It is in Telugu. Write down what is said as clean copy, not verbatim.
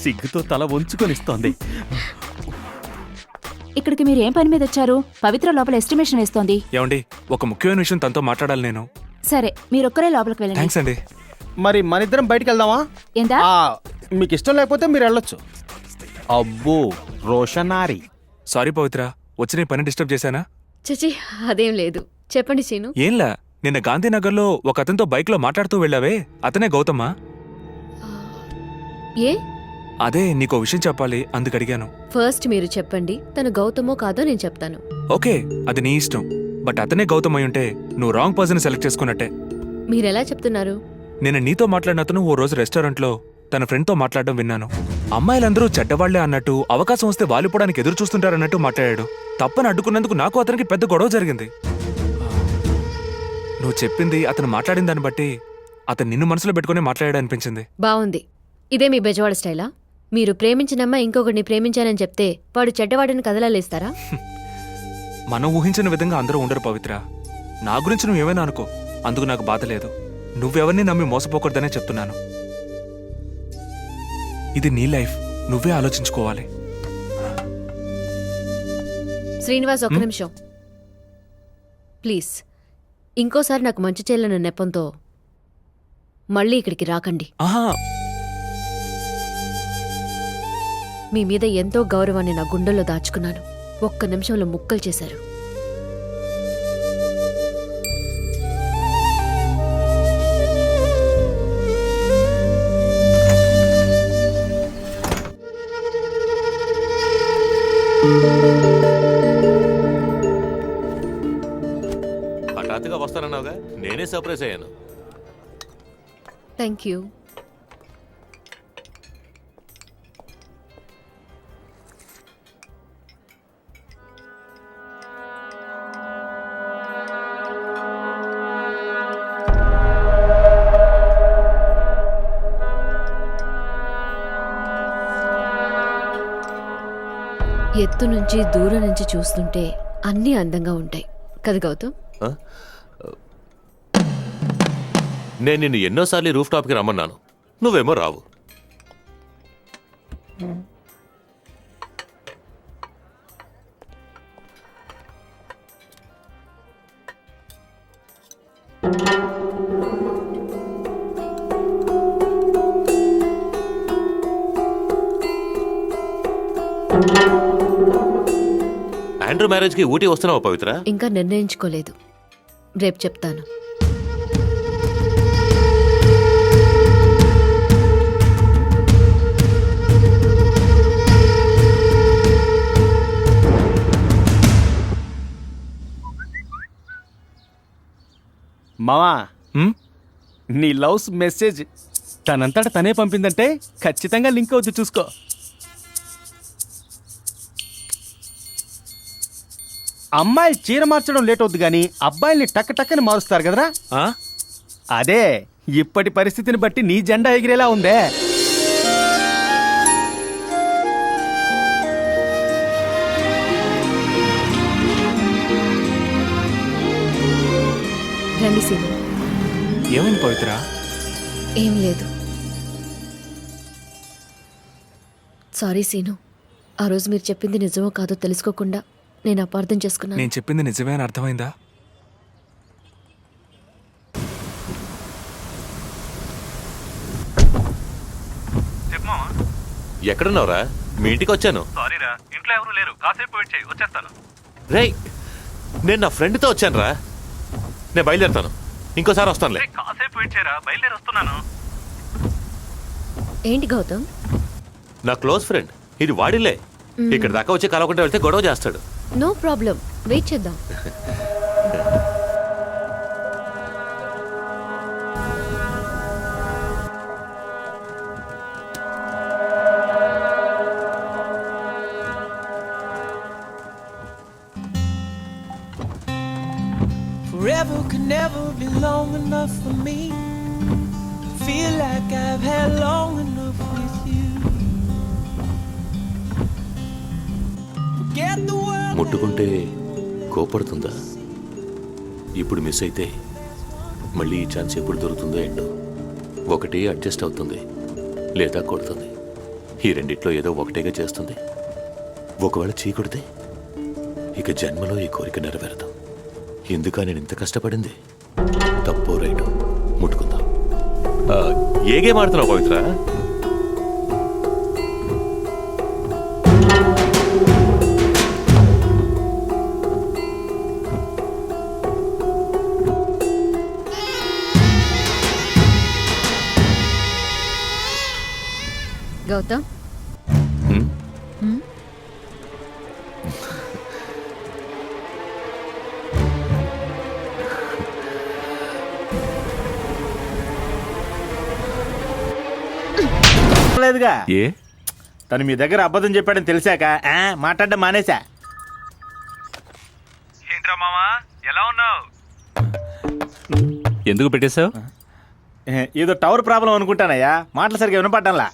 సిగ్గుతో తల వంచుకొనిస్తోంది. ఇక్కడికి మీరు ఏం పని మీద వచ్చారు? పవిత్ర లోపల ఎస్టిమేషన్ వేస్తోంది. ఏమండి, ఒక ముఖ్యమైన విషయం తనతో మాట్లాడాలి నేను. సరే, మీరొక్కరే లోపలికి వెళ్ళండి. థ్యాంక్స్ అండి. మరి మన ఇద్దరం బయటికి వెళ్దామా? ఏంటా? మీకు ఇష్టం లేకపోతే మీరు వెళ్ళొచ్చు. అబ్బో రోషనారి. సారీ పవిత్ర, వచ్చి నీ పని డిస్టర్బ్ చేశానా? చచి అదేం లేదు, చెప్పండి సీను. ఏంలా, నిన్న గాంధీనగర్లో ఒక అతనితో బైక్లో మాట్లాడుతూ వెళ్ళావే, అతనే గౌతమా? ఏ? అదే నీకో విషయం చెప్పాలి, అందుకు అడిగాను. ఫస్ట్ మీరు చెప్పండి, తను గౌతమో కాదో నేను చెప్తాను. ఓకే, అది నీ ఇష్టం. బట్ అతనే గౌతమ్ అయి ఉంటే నువ్వు రాంగ్ పర్సన్ సెలెక్ట్ చేసుకున్నట్టే. మీరెలా చెప్తున్నారు? నేను నీతో మాట్లాడిన అతను ఓ రోజు రెస్టారెంట్లో తన ఫ్రెండ్తో మాట్లాడడం విన్నాను. అమ్మాయిలందరూ చెడ్డవాళ్లే అన్నట్టు, అవకాశం వస్తే వాలిపోవడానికి ఎదురు చూస్తుంటారన్నట్టు మాట్లాడాడు. తప్పని అడ్డుకున్నందుకు నాకు అతనికి పెద్ద గొడవ జరిగింది. నువ్వు చెప్పింది, అతను మాట్లాడిన దాన్ని బట్టి అతను నిన్ను మనసులో పెట్టుకునే మాట్లాడాడనిపించింది. బావుంది. ఇదే మీ బెజవాడ స్టైలా? మీరు ప్రేమించినమ్మా ఇంకొకరిని ప్రేమించానని చెప్తే వాడు చెడ్డవాడిని కదలాలేస్తారా? మనం ఊహించిన విధంగా అందరూ ఉండరు పవిత్ర. నా గురించి నువ్వేమైనా అనుకో, అందుకు నాకు బాధ లేదు. నువ్వెవరిని నమ్మి మోసపోకూడదనే చెప్తున్నాను. ఇది నీ లైఫ్, నువ్వే ఆలోచించుకోవాలి. శ్రీనివాస్, ఒక్క నిమిషం ప్లీజ్. ఇంకోసారి నాకు మంచి చేయాలన్న నెపంతో మళ్ళీ ఇక్కడికి రాకండి. ఆహా, మీ మీద ఎంతో గౌరవాన్ని నా గుండెల్లో దాచుకున్నాను. ఒక్క నిమిషంలో ముక్కలు చేశారు. హఠాత్తుగా వస్తానన్నావుగా, నేనే సర్ప్రైజ్ అయ్యాను. Thank you. ఎత్తు నుంచి దూరం నుంచి చూస్తుంటే అన్నీ అందంగా ఉంటాయి కదా గౌతమ్? నేను నిన్ను ఎన్నోసార్లు రూఫ్ టాప్కి రమ్మన్నాను, నువ్వేమో రావు. ఆండ్రూ మ్యారేజ్కి ఊటీ వస్తున్నావా పవిత్ర? ఇంకా నిర్ణయించుకోలేదు, రేపు చెప్తాను. మావా, నీ లవ్స్ మెసేజ్ తనంతట తనే పంపిందంటే ఖచ్చితంగా లింక్ అవుతుంది, చూసుకో. అమ్మాయిలు చీర మార్చడం లేట్ అవుద్ది కానీ అబ్బాయిల్ని టక్ టక్కని మారుస్తారు కదరా. అదే ఇప్పటి పరిస్థితిని బట్టి నీ జెండా ఎగిరేలా ఉందే. రండి సీను. ఏమైంది పవిత్ర? ఏం లేదు. సారీ సీను, ఆ రోజు మీరు చెప్పింది నిజమో కాదో తెలుసుకోకుండా నేను అపార్థం చేసుకున్నాను. నేను చెప్పింది నిజమే అని అర్థమైందా? ఎక్కడున్నావురా? మీ ఇంటికి వచ్చాను. సారీరా, ఇంట్లో ఎవరు లేరు, కాసేపు వెయిట్ చేయి, వచ్చేస్తాను. రేయ్, నేను నా ఫ్రెండ్తో వచ్చాను రా, నేను బయలుదేరుతాను, ఇంకోసారి వస్తానులే. కాసేపు వెయిట్ చేయరా, బయలుదేరి వస్తున్నాను. ఏంటి గౌతమ్? నా క్లోజ్ ఫ్రెండ్, ఇది వాడిలే. ఇక్కడ దాకా వచ్చి కలవకుండా వెళ్తే గొడవ చేస్తాడు. నో ప్రాబ్లం, వెయిట్ చేద్దాం. Forever could never be long enough for me. Feel like I've had long enough with you. Forget the world. ముట్టుకుంటే కోపడుతుందా? ఇప్పుడు మిస్ అయితే మళ్ళీ ఈ ఛాన్స్ ఎప్పుడు దొరుకుతుందో ఏంటో. ఒకటి అడ్జస్ట్ అవుతుంది, లేదా కొడుతుంది. ఈ రెండిట్లో ఏదో ఒకటేగా చేస్తుంది. ఒకవేళ చీకొడితే ఇక జన్మలో ఈ కోరిక నెరవేరదు. ఎందుకా నేను ఇంత కష్టపడింది? తప్పో రైటు ముట్టుకుందాం. ఏ గేమ్ ఆడుతున్నావు పవిత్ర? గౌతమ్ లేదుగా. ఏ తను మీ దగ్గర అబద్ధం చెప్పాడని తెలిసాక మాట్లాడడం మానేశా. ఏంట్రా మామా ఎలా ఉన్నావు? ఎందుకు పెట్టేశావు? ఏదో టవర్ ప్రాబ్లం అనుకుంటానయ్యా, మాటలు సరిగా వినపడ్డంలా.